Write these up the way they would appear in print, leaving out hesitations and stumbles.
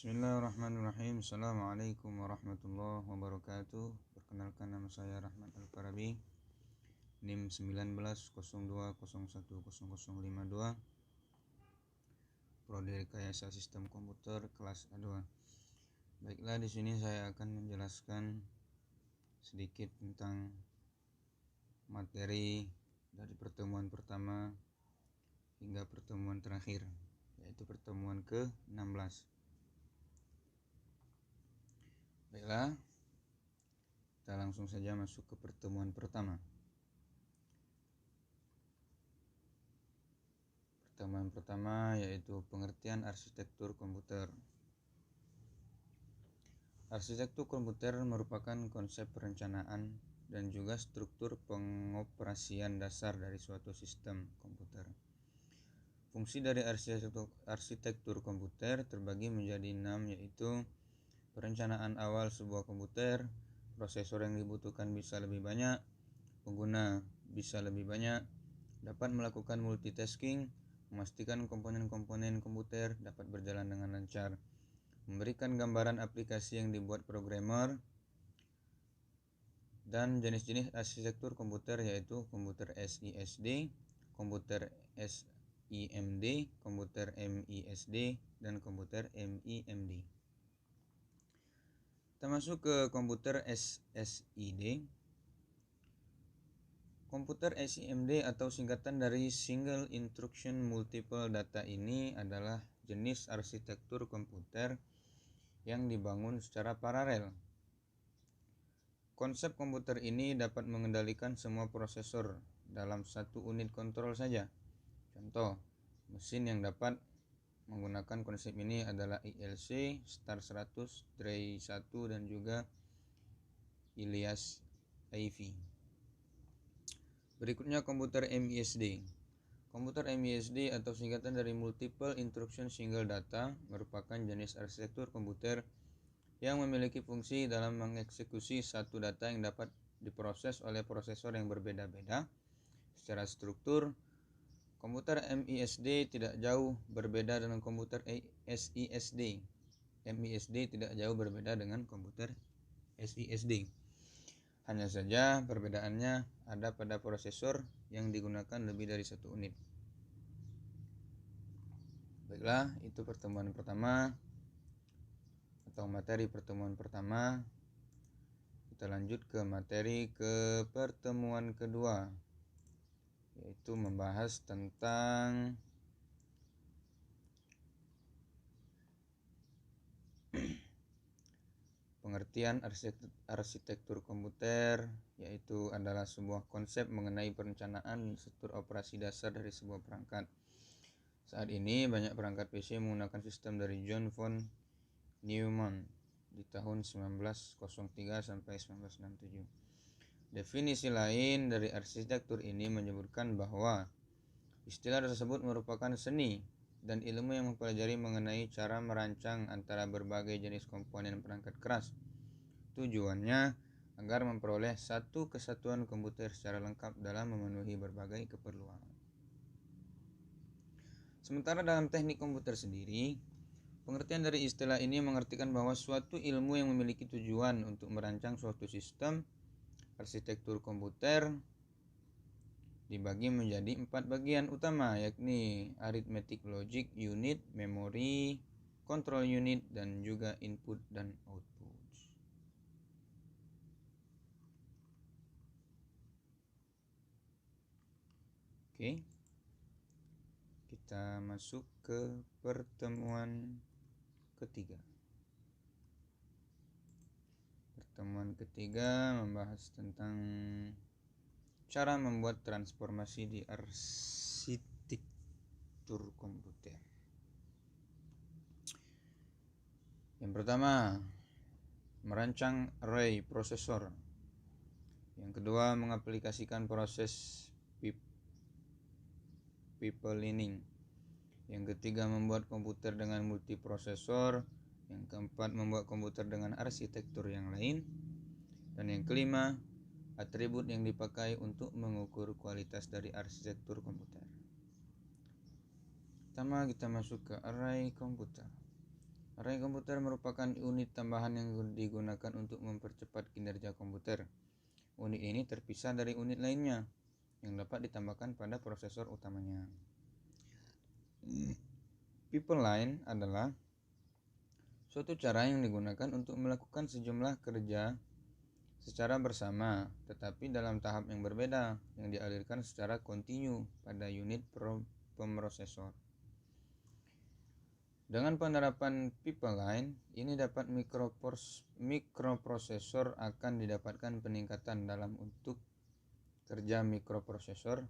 Bismillahirrahmanirrahim. Assalamualaikum warahmatullahi wabarakatuh. Perkenalkan, nama saya Rahmat Al-Farabi, NIM 1902010052, Prodi Rekayasa Sistem Komputer kelas A2. Baiklah, di sini saya akan menjelaskan sedikit tentang materi dari pertemuan pertama hingga pertemuan terakhir, yaitu pertemuan ke-16. Baiklah, kita langsung saja masuk ke pertemuan pertama. Pertemuan pertama yaitu pengertian arsitektur komputer. Arsitektur komputer merupakan konsep perencanaan dan juga struktur pengoperasian dasar dari suatu sistem komputer. Fungsi dari arsitektur komputer terbagi menjadi 6, yaitu perencanaan awal sebuah komputer, prosesor yang dibutuhkan bisa lebih banyak, pengguna bisa lebih banyak, dapat melakukan multitasking, memastikan komponen-komponen komputer dapat berjalan dengan lancar, memberikan gambaran aplikasi yang dibuat programmer, dan jenis-jenis arsitektur komputer yaitu komputer SISD, komputer SIMD, komputer MISD, dan komputer MIMD. Kita masuk ke komputer SSID. Komputer SIMD atau singkatan dari Single Instruction Multiple Data ini adalah jenis arsitektur komputer yang dibangun secara paralel. Konsep komputer ini dapat mengendalikan semua prosesor dalam satu unit kontrol saja. Contoh, mesin yang dapat menggunakan konsep ini adalah ILC, Star 100, Tray 1, dan juga Ilias IV. Berikutnya komputer MISD. Komputer MISD atau singkatan dari Multiple Instruction Single Data merupakan jenis arsitektur komputer yang memiliki fungsi dalam mengeksekusi satu data yang dapat diproses oleh prosesor yang berbeda-beda. Secara struktur, komputer MISD tidak jauh berbeda dengan komputer SISD. MISD tidak jauh berbeda dengan komputer SISD. Hanya saja perbedaannya ada pada prosesor yang digunakan lebih dari satu unit. Baiklah, itu pertemuan pertama atau materi pertemuan pertama. Kita lanjut ke materi ke pertemuan kedua, yaitu membahas tentang pengertian arsitektur komputer, yaitu adalah sebuah konsep mengenai perencanaan struktur operasi dasar dari sebuah perangkat. Saat ini banyak perangkat PC menggunakan sistem dari John von Neumann di tahun 1903 sampai 1967. Definisi lain dari arsitektur ini menyebutkan bahwa istilah tersebut merupakan seni dan ilmu yang mempelajari mengenai cara merancang antara berbagai jenis komponen perangkat keras. Tujuannya agar memperoleh satu kesatuan komputer secara lengkap dalam memenuhi berbagai keperluan. Sementara dalam teknik komputer sendiri, pengertian dari istilah ini mengartikan bahwa suatu ilmu yang memiliki tujuan untuk merancang suatu sistem arsitektur komputer dibagi menjadi 4 bagian utama, yakni arithmetic logic unit, memory, control unit, dan juga input dan output. Oke, kita masuk ke pertemuan ketiga. Pertemuan ketiga membahas tentang cara membuat transformasi di arsitektur komputer. Yang pertama, merancang array prosesor. Yang kedua, mengaplikasikan proses pipelining. Yang ketiga, membuat komputer dengan multiprosesor. Yang keempat, membuat komputer dengan arsitektur yang lain. Dan yang kelima, atribut yang dipakai untuk mengukur kualitas dari arsitektur komputer. Pertama, kita masuk ke array komputer. Array komputer merupakan unit tambahan yang digunakan untuk mempercepat kinerja komputer. Unit ini terpisah dari unit lainnya yang dapat ditambahkan pada prosesor utamanya. Pipeline adalah suatu cara yang digunakan untuk melakukan sejumlah kerja secara bersama, tetapi dalam tahap yang berbeda, yang dialirkan secara kontinu pada unit pemrosesor. Dengan penerapan pipeline, ini dapat mikroprosesor akan didapatkan peningkatan dalam untuk kerja mikroprosesor.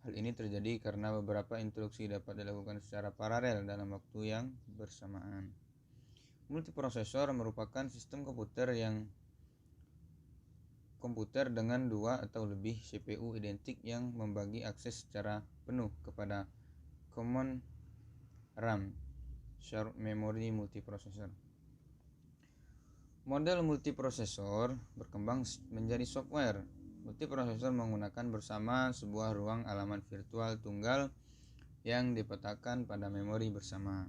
Hal ini terjadi karena beberapa instruksi dapat dilakukan secara paralel dalam waktu yang bersamaan. Multiprosesor merupakan sistem komputer dengan dua atau lebih CPU identik yang membagi akses secara penuh kepada Common RAM, Shared Memory Multiprocessor. Model multiprosesor berkembang menjadi software. Multiprosesor menggunakan bersama sebuah ruang alamat virtual tunggal yang dipetakan pada memori bersama.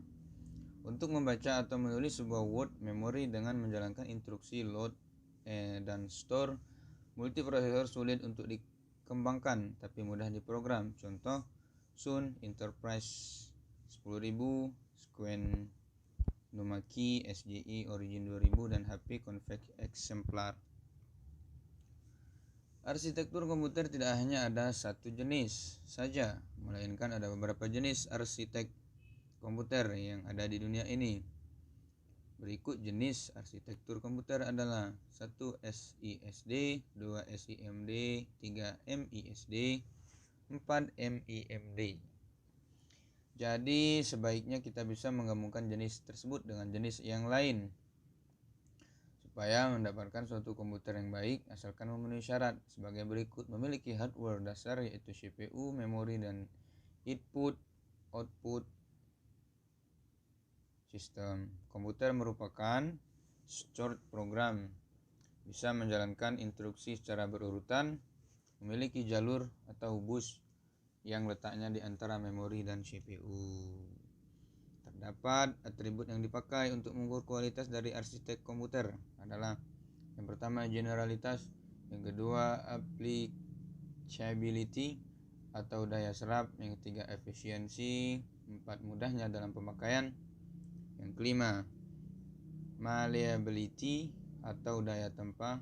Untuk membaca atau menulis sebuah word memory dengan menjalankan instruksi load dan store, multiprosesor sulit untuk dikembangkan tapi mudah diprogram. Contoh Sun Enterprise 10.000, Squen Numaki, SJI Origin 2000, dan HP Config Exemplar. Arsitektur komputer tidak hanya ada satu jenis saja, melainkan ada beberapa jenis arsitek komputer yang ada di dunia ini. Berikut jenis arsitektur komputer adalah 1. SISD, 2. SIMD, 3. MISD, 4. MIMD. Jadi sebaiknya kita bisa menggabungkan jenis tersebut dengan jenis yang lain supaya mendapatkan suatu komputer yang baik, asalkan memenuhi syarat sebagai berikut: memiliki hardware dasar yaitu CPU, memori, dan input/output sistem. Komputer merupakan stored program, bisa menjalankan instruksi secara berurutan, memiliki jalur atau bus yang letaknya di antara memori dan CPU. Terdapat atribut yang dipakai untuk mengukur kualitas dari arsitek komputer adalah: yang pertama, generalitas; yang kedua, applicability atau daya serap; yang ketiga, efisiensi; 4, mudahnya dalam pemakaian; yang kelima, malleability atau daya tempa;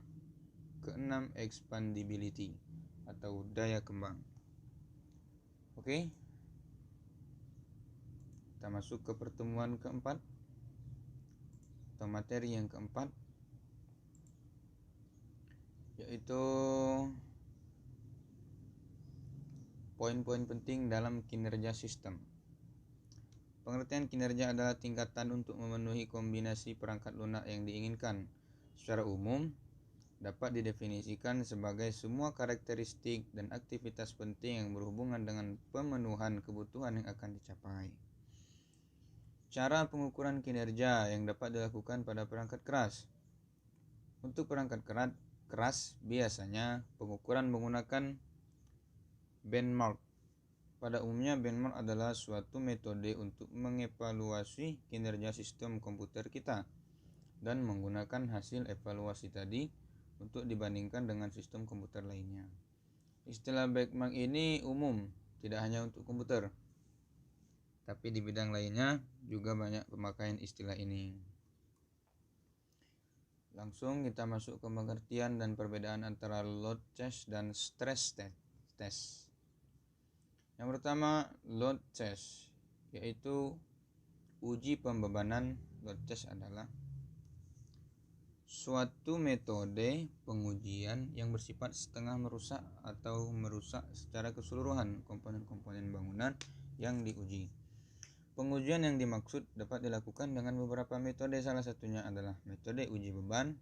keenam, expandability atau daya kembang. Oke, kita masuk ke pertemuan keempat atau materi yang keempat, yaitu poin-poin penting dalam kinerja sistem. Pengertian kinerja adalah tingkatan untuk memenuhi kombinasi perangkat lunak yang diinginkan. Secara umum, dapat didefinisikan sebagai semua karakteristik dan aktivitas penting yang berhubungan dengan pemenuhan kebutuhan yang akan dicapai. Cara pengukuran kinerja yang dapat dilakukan pada perangkat keras. Untuk perangkat keras, biasanya pengukuran menggunakan benchmark. Pada umumnya, benchmark adalah suatu metode untuk mengevaluasi kinerja sistem komputer kita dan menggunakan hasil evaluasi tadi untuk dibandingkan dengan sistem komputer lainnya. Istilah benchmark ini umum, tidak hanya untuk komputer, tapi di bidang lainnya juga banyak pemakaian istilah ini. Langsung kita masuk ke pengertian dan perbedaan antara load test dan stress test. Yang pertama, load test, yaitu uji pembebanan. Load test adalah suatu metode pengujian yang bersifat setengah merusak atau merusak secara keseluruhan komponen-komponen bangunan yang diuji. Pengujian yang dimaksud dapat dilakukan dengan beberapa metode, salah satunya adalah metode uji beban,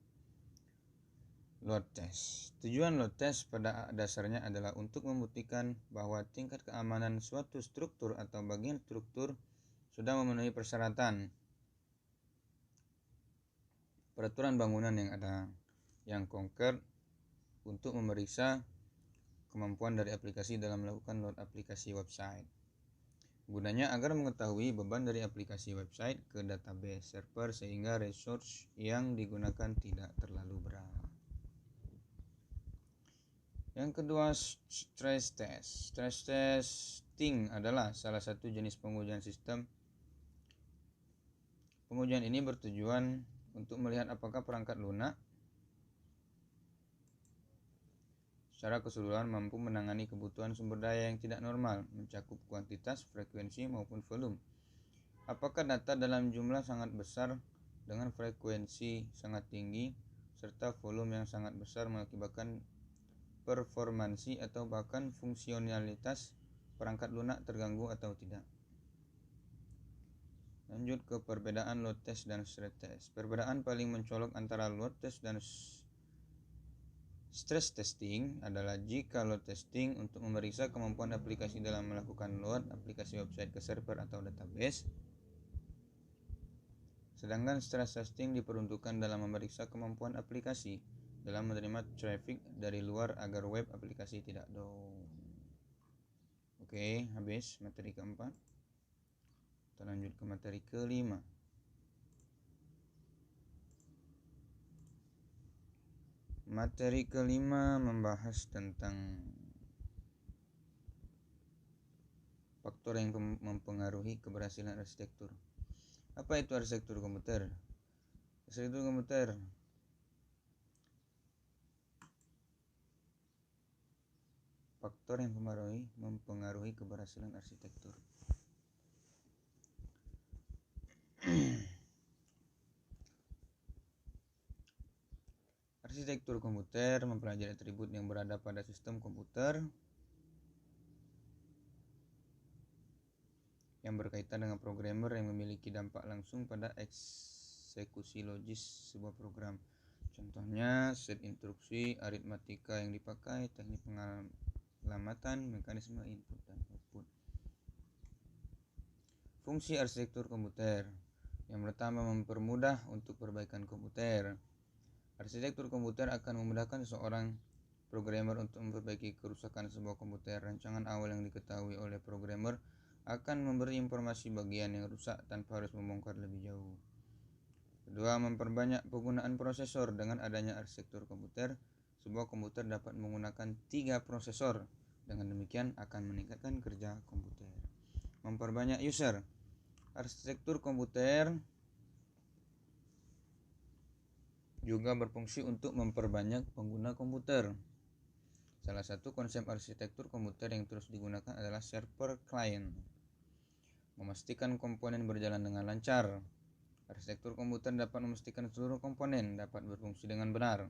load test. Tujuan load test pada dasarnya adalah untuk membuktikan bahwa tingkat keamanan suatu struktur atau bagian struktur sudah memenuhi persyaratan peraturan bangunan yang ada, yang konkret, untuk memeriksa kemampuan dari aplikasi dalam melakukan load aplikasi website. Gunanya agar mengetahui beban dari aplikasi website ke database server sehingga resource yang digunakan tidak terlalu berat. Yang kedua, stress test. Stress testing adalah salah satu jenis pengujian sistem. Pengujian ini bertujuan untuk melihat apakah perangkat lunak secara keseluruhan mampu menangani kebutuhan sumber daya yang tidak normal, mencakup kuantitas, frekuensi, maupun volume. Apakah data dalam jumlah sangat besar dengan frekuensi sangat tinggi serta volume yang sangat besar mengakibatkan performansi atau bahkan fungsionalitas perangkat lunak terganggu atau tidak. Lanjut ke perbedaan load test dan stress test. Perbedaan paling mencolok antara load test dan stress testing adalah jika load testing untuk memeriksa kemampuan aplikasi dalam melakukan load aplikasi website ke server atau database, sedangkan stress testing diperuntukkan dalam memeriksa kemampuan aplikasi dalam menerima traffic dari luar agar web aplikasi tidak down. Oke, habis materi keempat. Kita lanjut ke materi kelima. Materi kelima membahas tentang faktor yang mempengaruhi keberhasilan arsitektur. Apa itu arsitektur komputer? Arsitektur komputer faktor yang mempengaruhi keberhasilan arsitektur. Arsitektur komputer mempelajari atribut yang berada pada sistem komputer yang berkaitan dengan programmer yang memiliki dampak langsung pada eksekusi logis sebuah program. Contohnya, set instruksi, aritmatika yang dipakai, teknik pengamatan, mekanisme input dan output. Fungsi arsitektur komputer. Yang pertama, mempermudah untuk perbaikan komputer. Arsitektur komputer akan memudahkan seorang programmer untuk memperbaiki kerusakan sebuah komputer. Rancangan awal yang diketahui oleh programmer akan memberi informasi bagian yang rusak tanpa harus membongkar lebih jauh. Kedua, memperbanyak penggunaan prosesor. Dengan adanya arsitektur komputer, sebuah komputer dapat menggunakan 3 prosesor. Dengan demikian akan meningkatkan kerja komputer. Memperbanyak user. Arsitektur komputer juga berfungsi untuk memperbanyak pengguna komputer. Salah satu konsep arsitektur komputer yang terus digunakan adalah server client. Memastikan komponen berjalan dengan lancar. Arsitektur komputer dapat memastikan seluruh komponen dapat berfungsi dengan benar.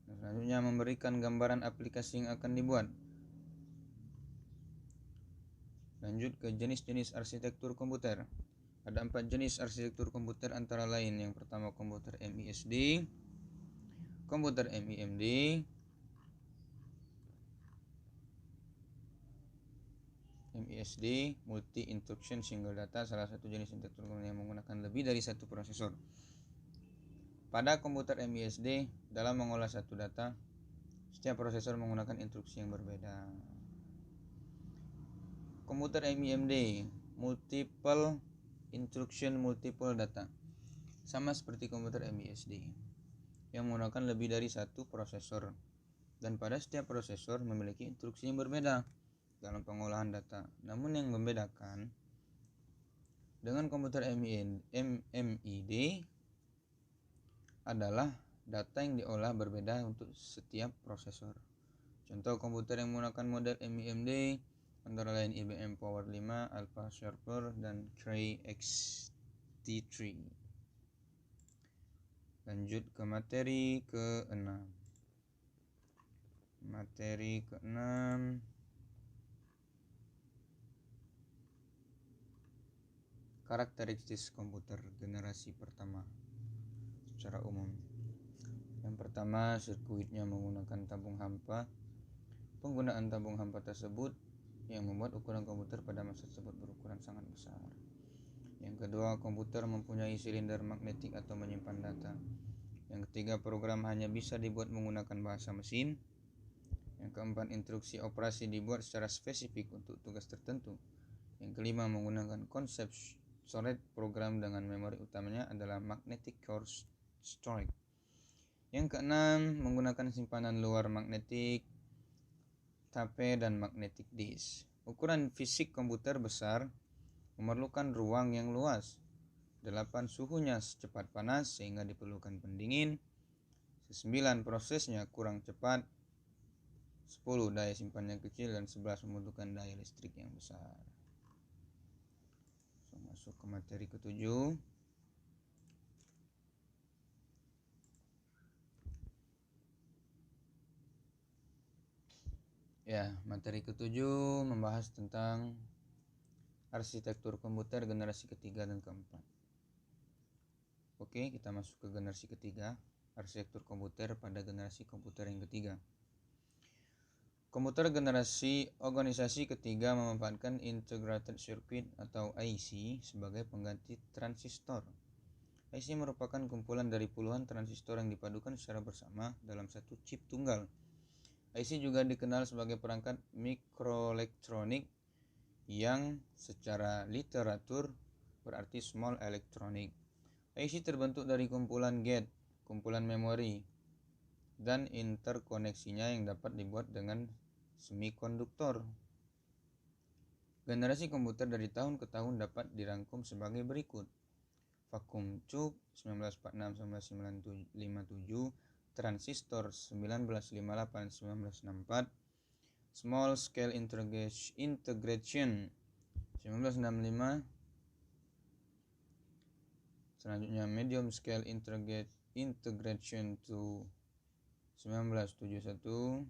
Selanjutnya, memberikan gambaran aplikasi yang akan dibuat. Lanjut ke jenis-jenis arsitektur komputer. Ada 4 jenis arsitektur komputer antara lain. Yang pertama, komputer MISD, komputer MIMD, multi instruction single data, salah satu jenis arsitektur yang menggunakan lebih dari satu prosesor. Pada komputer MISD, dalam mengolah satu data, setiap prosesor menggunakan instruksi yang berbeda. Komputer MIMD, multiple instruction multiple data, sama seperti komputer MISD yang menggunakan lebih dari satu prosesor, dan pada setiap prosesor memiliki instruksi yang berbeda dalam pengolahan data. Namun yang membedakan dengan komputer MID adalah data yang diolah berbeda untuk setiap prosesor. Contoh komputer yang menggunakan model MIMD antara lain IBM Power 5, Alpha Server, dan Cray XT3. Lanjut ke materi ke-6. Materi ke-6 karakteristik komputer generasi pertama secara umum. Yang pertama, sirkuitnya menggunakan tabung hampa. Penggunaan tabung hampa tersebut yang membuat ukuran komputer pada masa tersebut berukuran sangat besar. Yang kedua, komputer mempunyai silinder magnetik atau menyimpan data. Yang ketiga, program hanya bisa dibuat menggunakan bahasa mesin. Yang keempat, instruksi operasi dibuat secara spesifik untuk tugas tertentu. Yang kelima, menggunakan konsep storage program dengan memori utamanya adalah magnetic core storage. Yang keenam, menggunakan simpanan luar magnetik, tape dan magnetic disk. Ukuran fisik komputer besar memerlukan ruang yang luas. 8. Suhunya secepat panas sehingga diperlukan pendingin. 9. Prosesnya kurang cepat. 10. Daya simpannya kecil. Dan 11. Membutuhkan daya listrik yang besar. Masuk ke materi ke-7. Ya, materi ke-7 membahas tentang arsitektur komputer generasi ketiga dan keempat. Oke, kita masuk ke generasi ketiga, arsitektur komputer pada generasi komputer yang ketiga. Komputer generasi organisasi ketiga memanfaatkan Integrated Circuit atau IC sebagai pengganti transistor. IC merupakan kumpulan dari puluhan transistor yang dipadukan secara bersama dalam satu chip tunggal. IC juga dikenal sebagai perangkat mikroelektronik yang secara literatur berarti small electronic. IC terbentuk dari kumpulan gate, kumpulan memori, dan interkoneksinya yang dapat dibuat dengan semikonduktor. Generasi komputer dari tahun ke tahun dapat dirangkum sebagai berikut. Vacuum tube 1946-1957, transistor 1958-1964, small scale integration 1965, selanjutnya medium scale integration to 1971,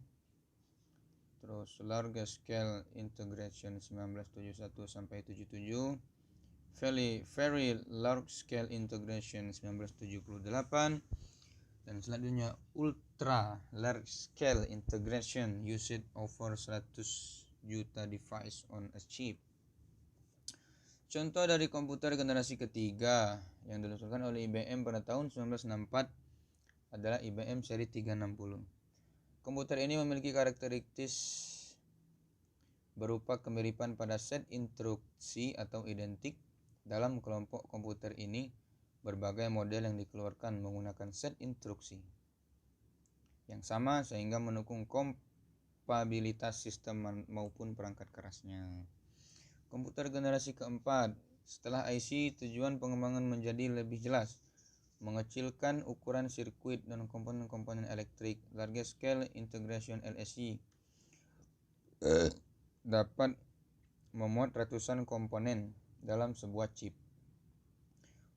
terus large scale integration 1971 sampai 77, very large scale integration 1978, dan selanjutnya ultra large scale integration used over 100 juta device on a chip. Contoh dari komputer generasi ketiga yang diluncurkan oleh IBM pada tahun 1964 adalah IBM seri 360. Komputer ini memiliki karakteristik berupa kemiripan pada set instruksi atau identik. Dalam kelompok komputer ini, berbagai model yang dikeluarkan menggunakan set instruksi yang sama sehingga mendukung kompatibilitas sistem maupun perangkat kerasnya. Komputer generasi keempat. Setelah IC, tujuan pengembangan menjadi lebih jelas, mengecilkan ukuran sirkuit dan komponen-komponen elektrik. Large scale integration LSI dapat memuat ratusan komponen dalam sebuah chip.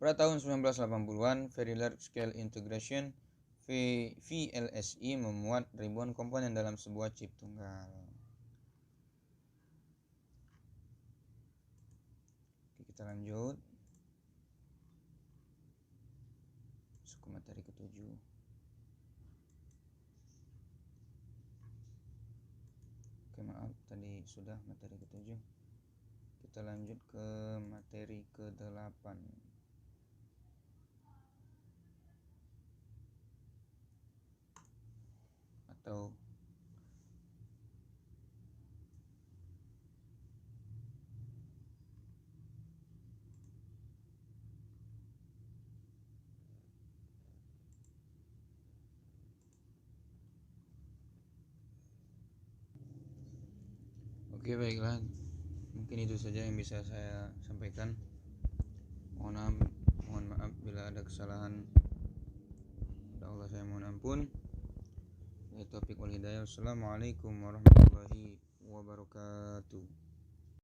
Pada tahun 1980-an, Very Large Scale Integration VLSI memuat ribuan komponen dalam sebuah chip tunggal. Oke, kita lanjut. Masuk ke materi ke-7. Oke, maaf tadi sudah materi ke-7. Kita lanjut ke materi ke-8. Atau oke, baiklah. Mungkin itu saja yang bisa saya sampaikan. Mohon maaf bila ada kesalahan. Kepada Allah saya mohon ampun. Taufiq wal hidayah. Wassalamualaikum warahmatullahi wabarakatuh.